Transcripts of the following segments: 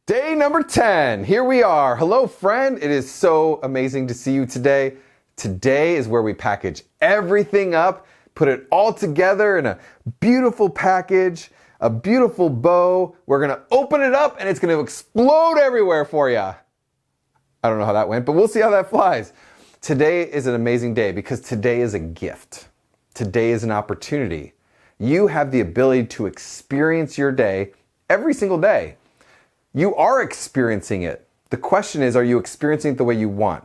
Day number 10. Here we are. Hello, friend. It is so amazing to see you today. Today is where we package everything up, put it all together in a beautiful package, a beautiful bow. We're going to open it up and it's going to explode everywhere for you. I don't know how that went, but we'll see how that flies. Today is an amazing day because today is a gift. Today is an opportunity. You have the ability to experience your day every single day. You are experiencing it. The question is, are you experiencing it the way you want?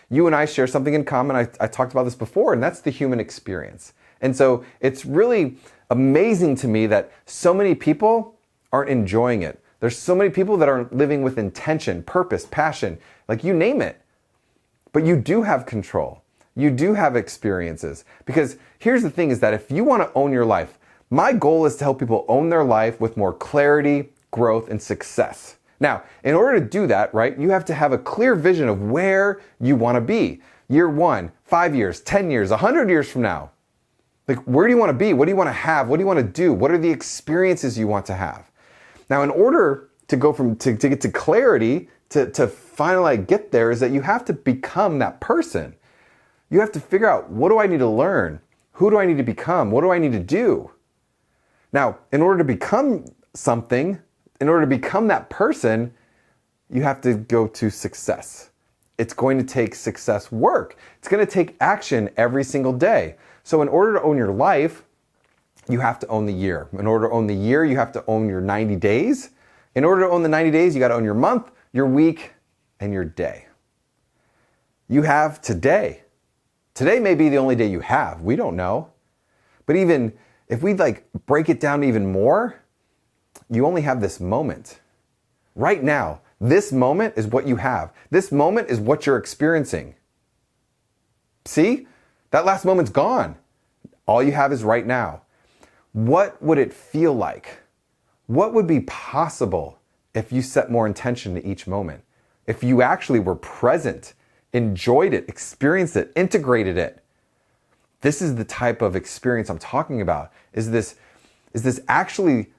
You and I share something in common. I talked about this before, and that's the human experience. And so it's really amazing to me that so many people aren't enjoying it. There's so many people that aren't living with intention, purpose, passion, like you name it. But you do have control. You do have experiences. Because here's the thing is that if you want to own your life, my goal is to help people own their life with more clarity, growth, and success. Now, in order to do that, right, you have to have a clear vision of where you want to be. Year 1, 5 years, 10 years, 100 years from now. Like, where do you want to be? What do you want to have? What do you want to do? What are the experiences you want to have? Now, in order to go to get to clarity, to finally get there, is that you have to become that person. You have to figure out, what do I need to learn? Who do I need to become? What do I need to do? Now, in order to become something, in order to become that person, you have to go to success. It's going to take success work. It's going to take action every single day. So in order to own your life, you have to own the year. In order to own the year, you have to own your 90 days. In order to own the 90 days, you got to own your month, your week, and your day. You have today. Today may be the only day you have. We don't know. But even if we break it down even more, you only have this moment. Right now, this moment is what you have. This moment is what you're experiencing. See? That last moment's gone. All you have is right now. What would it feel like? What would be possible if you set more intention to each moment? If you actually were present, enjoyed it, experienced it, integrated it? This is the type of experience I'm talking about. Is this actually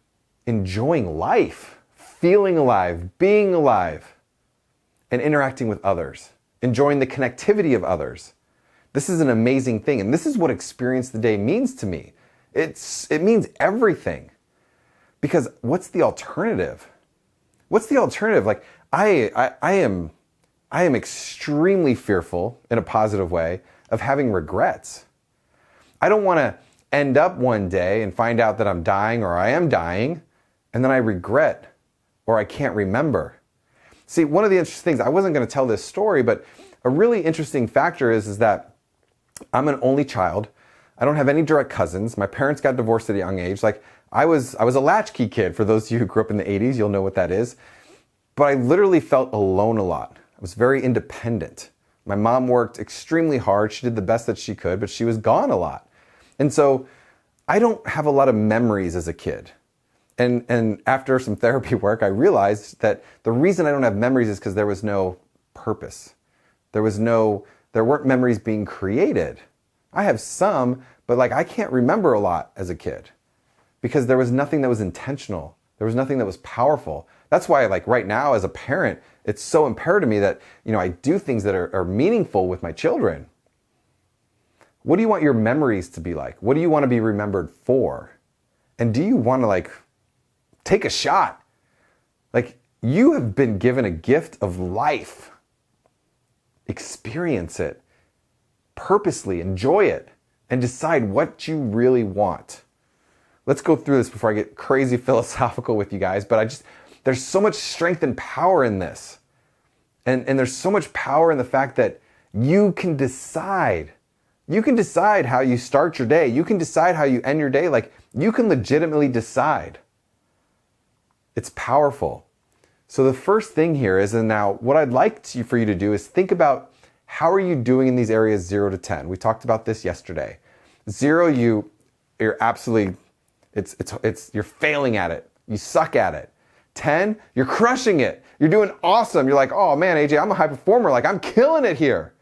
enjoying life, feeling alive, being alive, and interacting with others, enjoying the connectivity of others. This is an amazing thing, and this is what Experience the Day means to me. It means everything. Because what's the alternative? What's the alternative? Like, I am extremely fearful, in a positive way, of having regrets. I don't want to end up one day and find out that I'm dying or I am dying, and then I regret or I can't remember. See, one of the interesting things, I wasn't going to tell this story, but a really interesting factor is that I'm an only child. I don't have any direct cousins. My parents got divorced at a young age. Like, I was a latchkey kid. For those of you who grew up in the 80s, you'll know what that is. But I literally felt alone a lot. I was very independent. My mom worked extremely hard. She did the best that she could, but she was gone a lot. And so I don't have a lot of memories as a kid. And after some therapy work, I realized that the reason I don't have memories is because there was no purpose. There weren't memories being created. I have some, but I can't remember a lot as a kid because there was nothing that was intentional. There was nothing that was powerful. That's why right now as a parent, it's so imperative to me that, I do things that are meaningful with my children. What do you want your memories to be like? What do you want to be remembered for? And do you want to take a shot? You have been given a gift of life. Experience it. Purposely enjoy it and decide what you really want. Let's go through this before I get crazy philosophical with you guys, but there's so much strength and power in this. And there's so much power in the fact that you can decide. You can decide how you start your day. You can decide how you end your day. You can legitimately decide. It's powerful. So the first thing here is, and now what I'd like for you to do is think about, how are you doing in these areas 0 to 10? We talked about this yesterday. 0, you're absolutely, you're failing at it. You suck at it. 10, you're crushing it. You're doing awesome. You're like, oh man, AJ, I'm a high performer. I'm killing it here.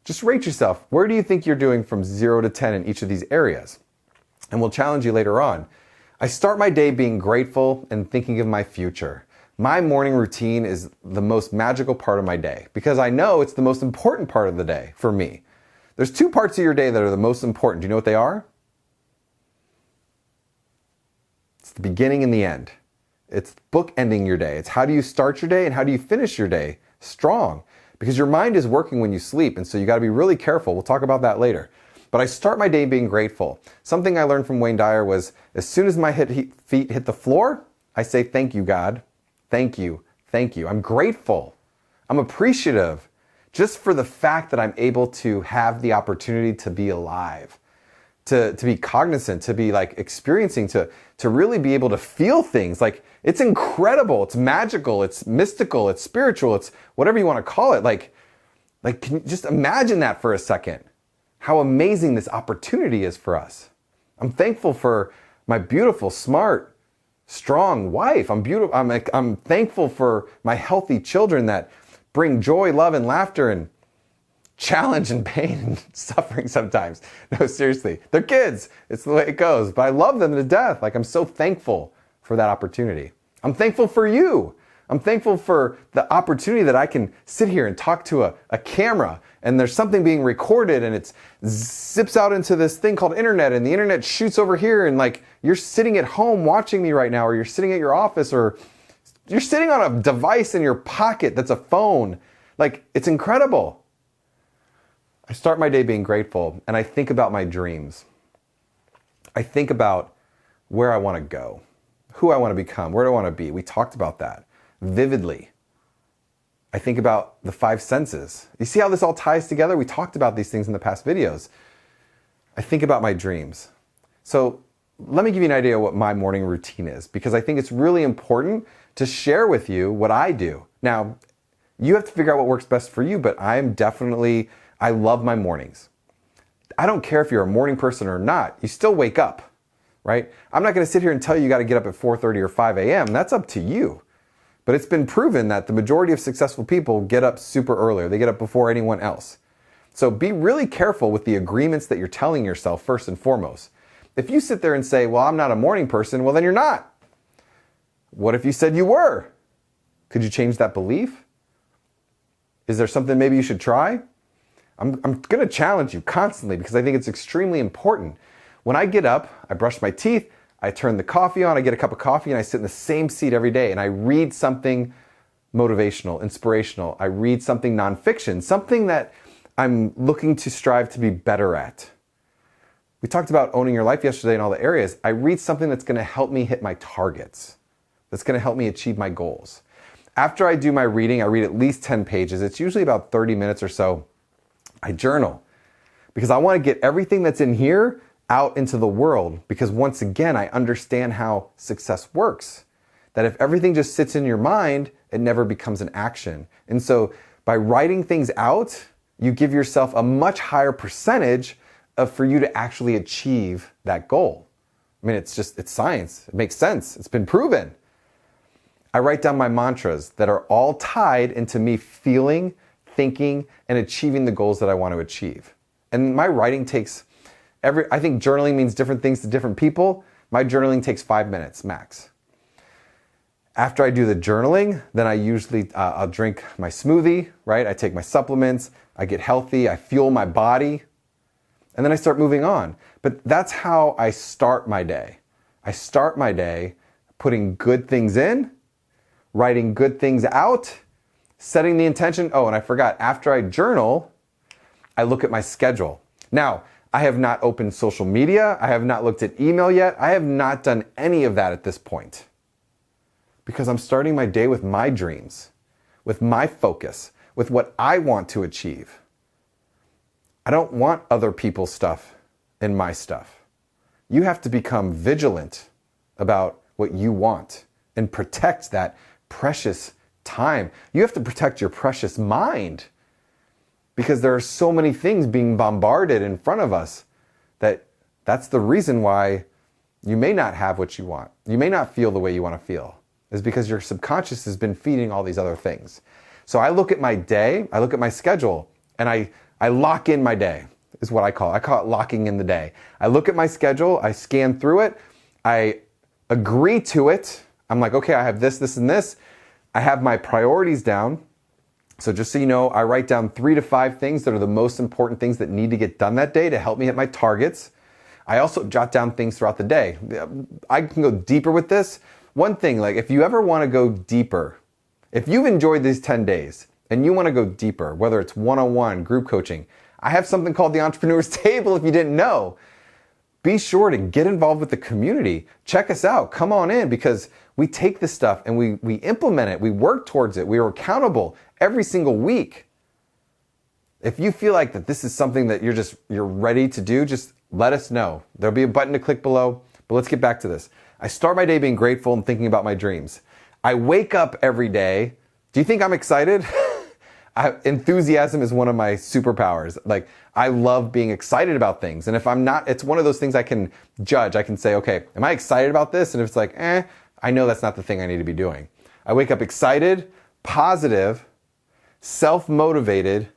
Just rate yourself. Where do you think you're doing from 0 to 10 in each of these areas? And we'll challenge you later on. I start my day being grateful and thinking of my future. My morning routine is the most magical part of my day because I know it's the most important part of the day for me. There's two parts of your day that are the most important. Do you know what they are? It's the beginning and the end. It's bookending your day. It's how do you start your day and how do you finish your day strong? Because your mind is working when you sleep, and so you got to be really careful. We'll talk about that later. But I start my day being grateful. Something I learned from Wayne Dyer was as soon as my feet hit the floor, I say, thank you, God. Thank you. Thank you. I'm grateful. I'm appreciative just for the fact that I'm able to have the opportunity to be alive, to be cognizant, to be like experiencing, to really be able to feel things. Like it's incredible. It's magical. It's mystical. It's spiritual. It's whatever you want to call it. Like can you just imagine that for a second? How amazing this opportunity is for us. I'm thankful for my beautiful, smart, strong wife. I'm thankful for my healthy children that bring joy, love, and laughter and challenge and pain and suffering sometimes. No, seriously, they're kids. It's the way it goes. But I love them to death. Like I'm so thankful for that opportunity. I'm thankful for you. I'm thankful for the opportunity that I can sit here and talk to a camera and there's something being recorded and it zips out into this thing called internet and the internet shoots over here and like you're sitting at home watching me right now or you're sitting at your office or you're sitting on a device in your pocket that's a phone. Like it's incredible. I start my day being grateful and I think about my dreams. I think about where I want to go, who I want to become, where do I want to be. We talked about that vividly. I think about the five senses. You see how this all ties together? We talked about these things in the past videos. I think about my dreams. So let me give you an idea of what my morning routine is because I think it's really important to share with you what I do. Now, you have to figure out what works best for you, but I love my mornings. I don't care if you're a morning person or not, you still wake up, right? I'm not gonna sit here and tell you got to get up at 4:30 or 5 a.m. That's up to you. But it's been proven that the majority of successful people get up super early. They get up before anyone else. So be really careful with the agreements that you're telling yourself first and foremost. If you sit there and say, well, I'm not a morning person, well, then you're not. What if you said you were? Could you change that belief? Is there something maybe you should try? I'm going to challenge you constantly because I think it's extremely important. When I get up, I brush my teeth, I turn the coffee on, I get a cup of coffee, and I sit in the same seat every day, and I read something motivational, inspirational. I read something nonfiction, something that I'm looking to strive to be better at. We talked about owning your life yesterday in all the areas. I read something that's going to help me hit my targets, that's going to help me achieve my goals. After I do my reading, I read at least 10 pages. It's usually about 30 minutes or so. I journal because I want to get everything that's in here out into the world because once again, I understand how success works. That if everything just sits in your mind, it never becomes an action. And so by writing things out, you give yourself a much higher percentage for you to actually achieve that goal. I mean, it's science. It makes sense. It's been proven. I write down my mantras that are all tied into me feeling, thinking, and achieving the goals that I want to achieve. And my writing takes I think journaling means different things to different people. My journaling takes 5 minutes max. After I do the journaling, then I usually, I'll drink my smoothie, right? I take my supplements, I get healthy, I fuel my body, and then I start moving on. But that's how I start my day. I start my day putting good things in, writing good things out, setting the intention. Oh, and I forgot, after I journal, I look at my schedule. Now, I have not opened social media. I have not looked at email yet. I have not done any of that at this point because I'm starting my day with my dreams, with my focus, with what I want to achieve. I don't want other people's stuff in my stuff. You have to become vigilant about what you want and protect that precious time. You have to protect your precious mind. Because there are so many things being bombarded in front of us that's the reason why you may not have what you want. You may not feel the way you want to feel. Is because your subconscious has been feeding all these other things. So I look at my day, I look at my schedule, and I lock in my day, is what I call it. I call it locking in the day. I look at my schedule, I scan through it, I agree to it. I'm like, okay, I have this, this, and this. I have my priorities down. So just so you know, I write down 3 to 5 things that are the most important things that need to get done that day to help me hit my targets. I also jot down things throughout the day. I can go deeper with this. One thing, like if you ever want to go deeper, if you've enjoyed these 10 days and you want to go deeper, whether it's one-on-one, group coaching, I have something called the Entrepreneur's Table if you didn't know. Be sure to get involved with the community. Check us out. Come on in, because we take this stuff and we implement it. We work towards it. We are accountable every single week. If you feel like that this is something that you're ready to do, just let us know. There'll be a button to click below, but let's get back to this. I start my day being grateful and thinking about my dreams. I wake up every day. Do you think I'm excited? Enthusiasm is one of my superpowers. Like, I love being excited about things. And if I'm not, it's one of those things I can judge. I can say, okay, am I excited about this? And if it's like, I know that's not the thing I need to be doing. I wake up excited, positive, self-motivated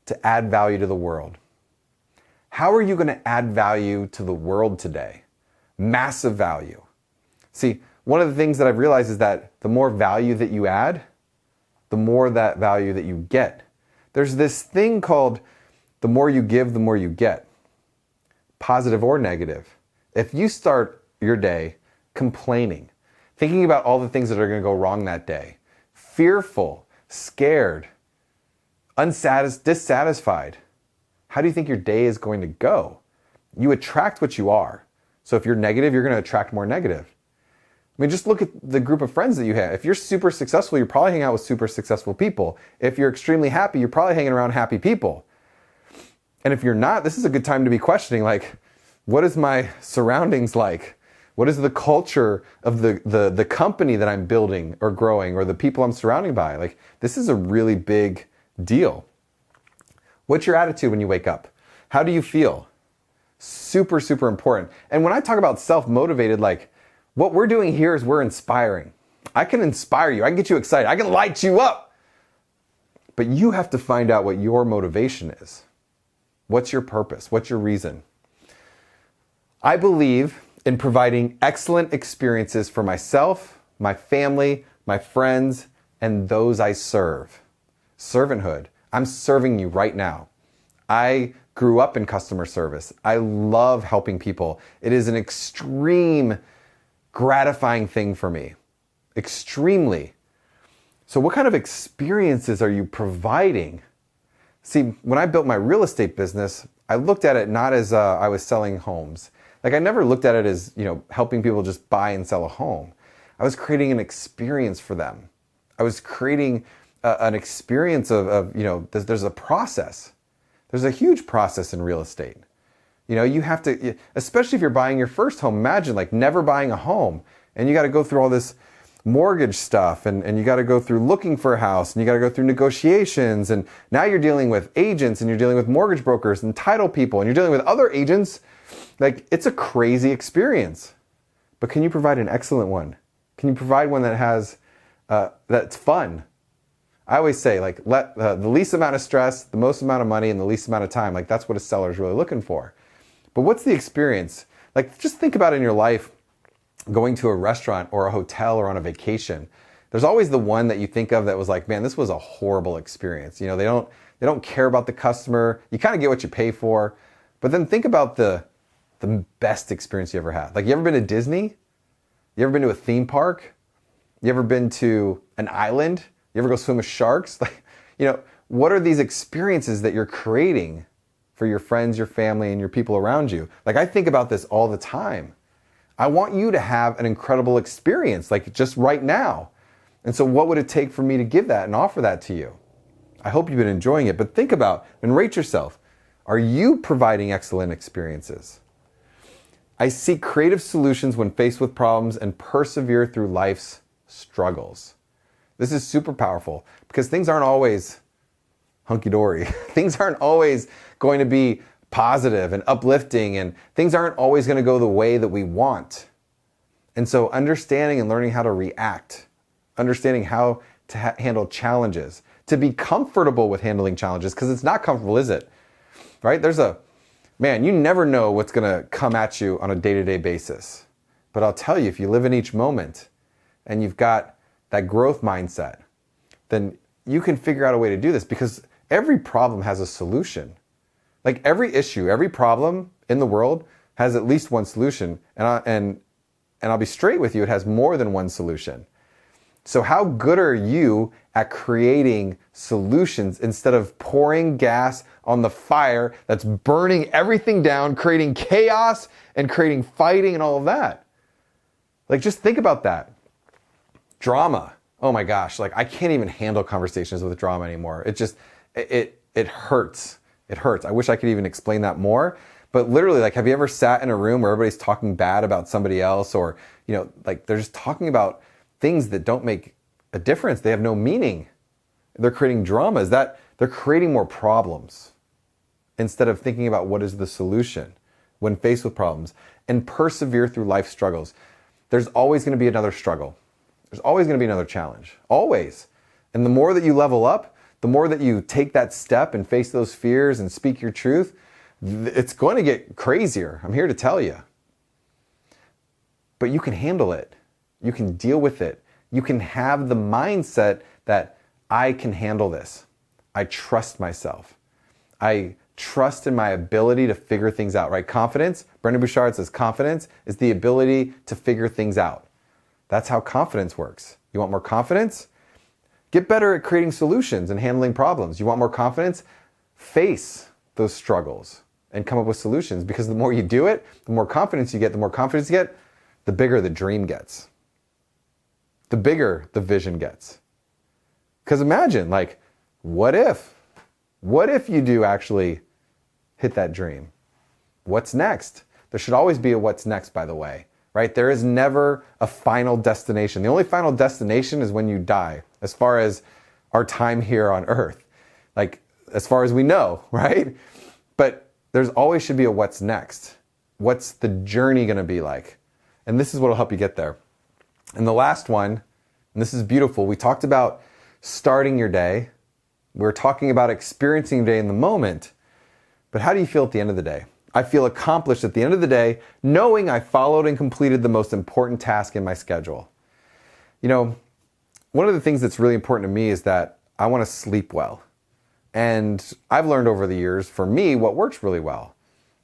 to add value to the world. How are you going to add value to the world today? Massive value. See, one of the things that I've realized is that the more value that you add, the more that value that you get. There's this thing called the more you give, the more you get. Positive or negative. If you start your day complaining, thinking about all the things that are going to go wrong that day, fearful, scared, dissatisfied, how do you think your day is going to go? You attract what you are. So if you're negative, you're going to attract more negative. I mean, just look at the group of friends that you have. If you're super successful, you're probably hanging out with super successful people. If you're extremely happy, you're probably hanging around happy people. And if you're not, this is a good time to be questioning, like, what is my surroundings like? What is the culture of the company that I'm building or growing, or the people I'm surrounded by? Like, this is a really big deal. What's your attitude when you wake up? How do you feel? Super, super important. And when I talk about self-motivated, like, what we're doing here is we're inspiring. I can inspire you. I can get you excited. I can light you up. But you have to find out what your motivation is. What's your purpose? What's your reason? I believe in providing excellent experiences for myself, my family, my friends, and those I serve. Servanthood. I'm serving you right now. I grew up in customer service. I love helping people. It is an extreme gratifying thing for me. Extremely. So what kind of experiences are you providing? See, when I built my real estate business, I looked at it not as I was selling homes. Like, I never looked at it as, helping people just buy and sell a home. I was creating an experience for them. I was creating an experience of there's a process. There's a huge process in real estate. You have to, especially if you're buying your first home, imagine like never buying a home, and you got to go through all this mortgage stuff, and you got to go through looking for a house, and you got to go through negotiations, and now you're dealing with agents, and you're dealing with mortgage brokers and title people, and you're dealing with other agents. Like, it's a crazy experience. But can you provide an excellent one? Can you provide one that has, that's fun? I always say, like, let the least amount of stress, the most amount of money, and the least amount of time. Like, that's what a seller is really looking for. But what's the experience? Like, just think about in your life, going to a restaurant or a hotel or on a vacation. There's always the one that you think of that was like, man, this was a horrible experience. They don't care about the customer. You kind of get what you pay for. But then think about the best experience you ever had. Like, you ever been to Disney? You ever been to a theme park? You ever been to an island? You ever go swim with sharks? Like, what are these experiences that you're creating for your friends, your family, and your people around you? Like, I think about this all the time. I want you to have an incredible experience, like just right now. And so what would it take for me to give that and offer that to you? I hope you've been enjoying it, but think about and rate yourself. Are you providing excellent experiences? I seek creative solutions when faced with problems and persevere through life's struggles. This is super powerful because things aren't always hunky-dory. Things aren't always going to be positive and uplifting, and things aren't always going to go the way that we want. And so understanding and learning how to react, understanding how to handle challenges, to be comfortable with handling challenges, because it's not comfortable, is it? Right? You never know what's going to come at you on a day-to-day basis. But I'll tell you, if you live in each moment and you've got that growth mindset, then you can figure out a way to do this, because every problem has a solution. Like every issue, every problem in the world has at least one solution. And I'll be straight with you, it has more than one solution. So how good are you at creating solutions instead of pouring gas on the fire that's burning everything down, creating chaos and creating fighting and all of that? Like, just think about that. Drama. Oh my gosh, like I can't even handle conversations with drama anymore. It just, it hurts. It hurts. I wish I could even explain that more. But literally, like, have you ever sat in a room where everybody's talking bad about somebody else, or, like they're just talking about things that don't make a difference. They have no meaning. They're creating dramas. They're creating more problems instead of thinking about what is the solution when faced with problems, and persevere through life struggles. There's always going to be another struggle. There's always going to be another challenge. Always. And the more that you level up, the more that you take that step and face those fears and speak your truth, it's going to get crazier. I'm here to tell you. But you can handle it. You can deal with it. You can have the mindset that I can handle this. I trust myself. I trust in my ability to figure things out, right? Confidence, Brendon Burchard says confidence is the ability to figure things out. That's how confidence works. You want more confidence? Get better at creating solutions and handling problems. You want more confidence? Face those struggles and come up with solutions, because the more you do it, the more confidence you get. The more confidence you get, the bigger the dream gets. The bigger the vision gets. Because imagine, like, what if you do actually hit that dream? What's next? There should always be a what's next, by the way, right? There is never a final destination. The only final destination is when you die, as far as our time here on earth, like as far as we know, right? But there's always should be a what's next. What's the journey going to be like? And this is what will help you get there. And the last one, and this is beautiful, we talked about starting your day. We're talking about experiencing your day in the moment. But how do you feel at the end of the day? I feel accomplished at the end of the day, knowing I followed and completed the most important task in my schedule. One of the things that's really important to me is that I want to sleep well. And I've learned over the years, for me, what works really well,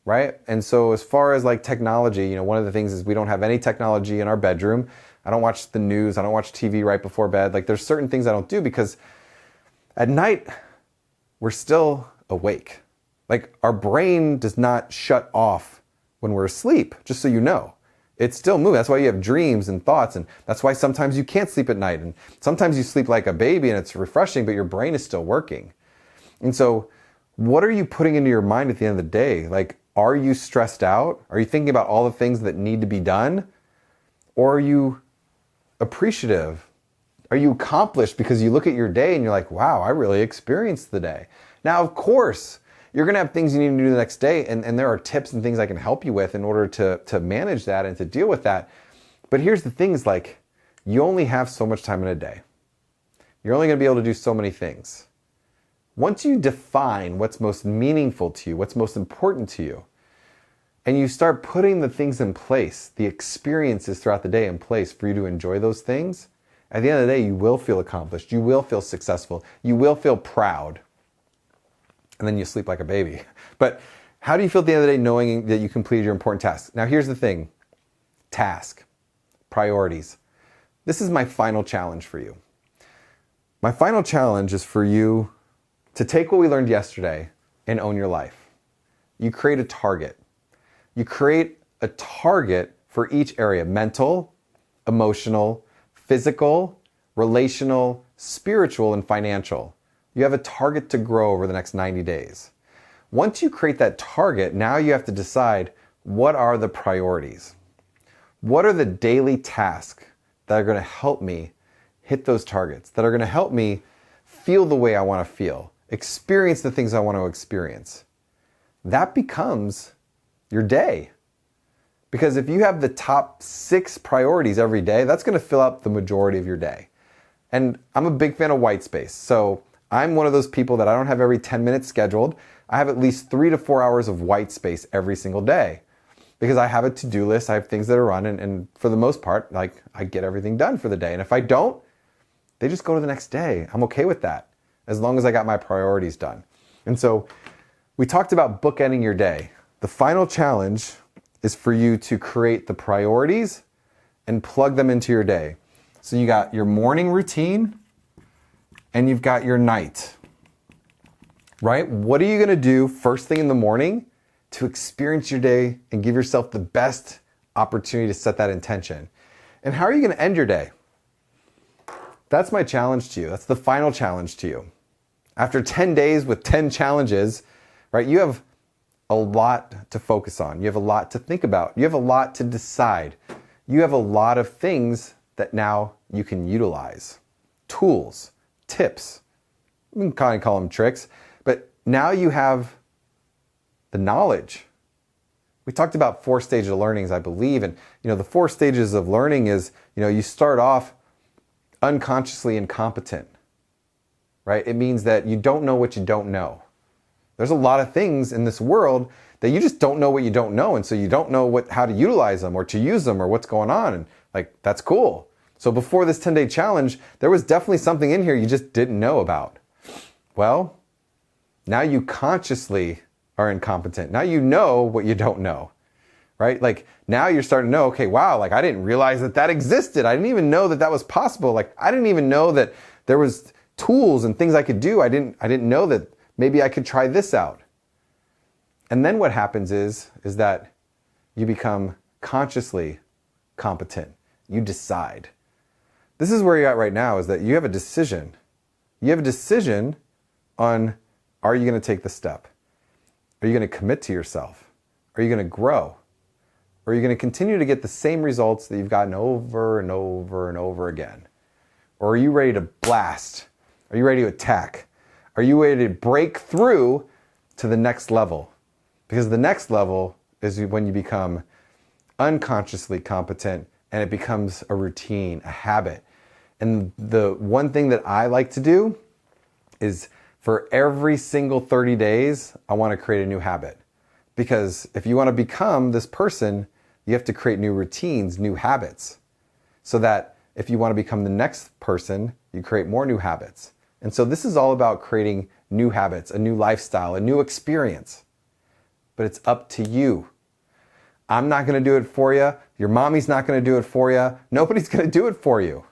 right? And so as far as like technology, one of the things is we don't have any technology in our bedroom. I don't watch the news. I don't watch TV right before bed. Like, there's certain things I don't do, because at night, we're still awake. Like, our brain does not shut off when we're asleep, just so you know. It's still moving. That's why you have dreams and thoughts, and that's why sometimes you can't sleep at night, and sometimes you sleep like a baby and it's refreshing, but your brain is still working. And so what are you putting into your mind at the end of the day? Like, are you stressed out? Are you thinking about all the things that need to be done? Or are you appreciative? Are you accomplished because you look at your day and you're like, wow, I really experienced the day? Now, of course, you're going to have things you need to do the next day, and there are tips and things I can help you with in order to manage that and to deal with that. But here's the thing is, like, you only have so much time in a day. You're only going to be able to do so many things. Once you define what's most meaningful to you, what's most important to you, and you start putting the things in place, the experiences throughout the day in place for you to enjoy those things, at the end of the day, you will feel accomplished. You will feel successful. You will feel proud. And then you sleep like a baby. But how do you feel at the end of the day knowing that you completed your important task? Now, here's the thing. Task. Priorities. This is my final challenge for you. My final challenge is for you to take what we learned yesterday and own your life. You create a target. You create a target for each area: mental, emotional, physical, relational, spiritual, and financial. You have a target to grow over the next 90 days. Once you create that target, now you have to decide, what are the priorities? What are the daily tasks that are going to help me hit those targets, that are going to help me feel the way I want to feel, experience the things I want to experience? That becomes your day. Because if you have the top 6 priorities every day, that's going to fill up the majority of your day. And I'm a big fan of white space. So I'm one of those people that I don't have every 10 minutes scheduled. I have at least 3 to 4 hours of white space every single day, because I have a to-do list. I have things that are run, and for the most part, like, I get everything done for the day. And if I don't, they just go to the next day. I'm okay with that as long as I got my priorities done. And so we talked about bookending your day. The final challenge is for you to create the priorities and plug them into your day. So you got your morning routine and you've got your night, right? What are you gonna do first thing in the morning to experience your day and give yourself the best opportunity to set that intention? And how are you gonna end your day? That's my challenge to you. That's the final challenge to you. After 10 days with 10 challenges, right, you have a lot to focus on. You have a lot to think about. You have a lot to decide. You have a lot of things that now you can utilize. Tools, tips, we can kind of call them tricks, but now you have the knowledge. We talked about 4 stages of learnings, I believe, and the 4 stages of learning is, you start off unconsciously incompetent, right? It means that you don't know what you don't know. There's a lot of things in this world that you just don't know what you don't know, and so you don't know how to utilize them or to use them or what's going on, and that's cool. So before this 10-day challenge, there was definitely something in here you just didn't know about. Well, now you consciously are incompetent. Now you know what you don't know, right? Now you're starting to know, okay, wow, I didn't realize that existed. I didn't even know that was possible. I didn't even know that there was tools and things I could do. I didn't know that maybe I could try this out. And then what happens is that you become consciously competent. You decide. This is where you're at right now, is that you have a decision. You have a decision on, are you going to take the step? Are you going to commit to yourself? Are you going to grow? Or are you going to continue to get the same results that you've gotten over and over and over again? Or are you ready to blast? Are you ready to attack? Are you ready to break through to the next level? Because the next level is when you become unconsciously competent and it becomes a routine, a habit. And the one thing that I like to do is for every single 30 days, I want to create a new habit. Because if you want to become this person, you have to create new routines, new habits. So that if you want to become the next person, you create more new habits. And so this is all about creating new habits, a new lifestyle, a new experience. But it's up to you. I'm not going to do it for you. Your mommy's not going to do it for you. Nobody's going to do it for you.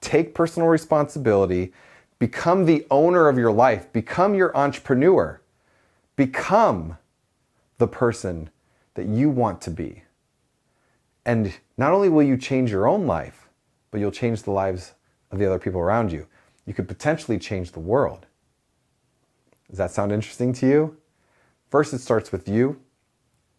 Take personal responsibility. Become the owner of your life. Become your entrepreneur. Become the person that you want to be. And not only will you change your own life, but you'll change the lives of the other people around you. You could potentially change the world. Does that sound interesting to you? First, it starts with you,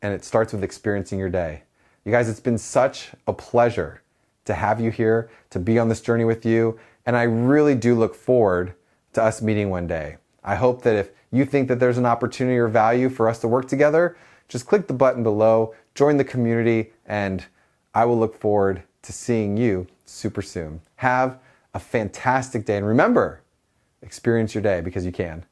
and it starts with experiencing your day. You guys, it's been such a pleasure to have you here, to be on this journey with you, and I really do look forward to us meeting one day. I hope that if you think that there's an opportunity or value for us to work together, just click the button below, join the community, and I will look forward to seeing you super soon. Have a fantastic day, and remember, experience your day because you can.